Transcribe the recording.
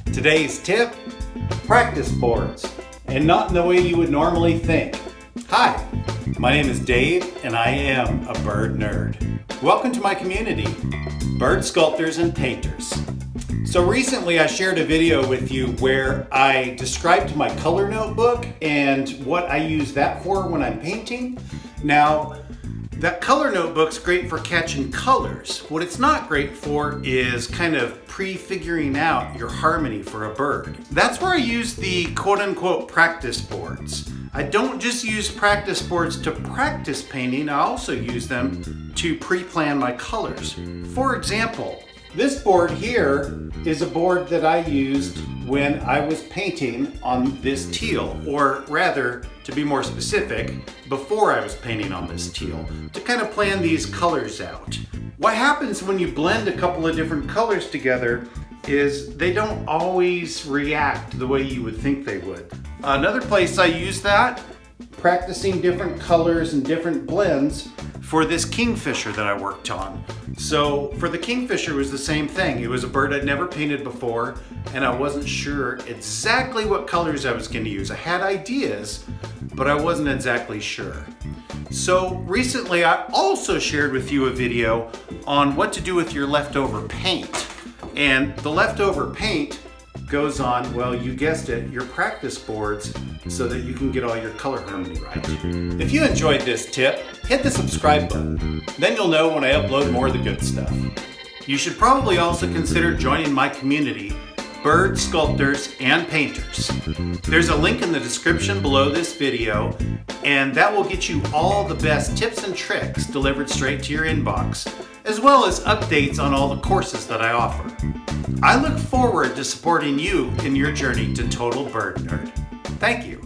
Today's tip, practice boards, and not in the way you would normally think. Hi, my name is Dave and I am a bird nerd. Welcome to my community, bird sculptors and painters. So recently I shared a video with you where I described my color notebook and what I use that for when I'm painting. Now, that color notebook's great for catching colors. What it's not great for is kind of prefiguring out your harmony for a bird. That's where I use the quote-unquote practice boards. I don't just use practice boards to practice painting, I also use them to pre-plan my colors. For example, this board here is a board that I used when I was painting on this teal, or rather, to be more specific, before I was painting on this teal, to kind of plan these colors out. What happens when you blend a couple of different colors together is they don't always react the way you would think they would. Another place I use that, practicing different colors and different blends for this kingfisher that I worked on. So for the kingfisher, it was the same thing. It was a bird I'd never painted before, and I wasn't sure exactly what colors I was going to use. I had ideas, but I wasn't exactly sure. So recently I also shared with you a video on what to do with your leftover paint. And the leftover paint goes on, well, you guessed it, your practice boards, so that you can get all your color harmony right. If you enjoyed this tip, hit the subscribe button. Then you'll know when I upload more of the good stuff. You should probably also consider joining my community, bird sculptors and painters. There's a link in the description below this video, and that will get you all the best tips and tricks delivered straight to your inbox, as well as updates on all the courses that I offer. I look forward to supporting you in your journey to total bird nerd. Thank you.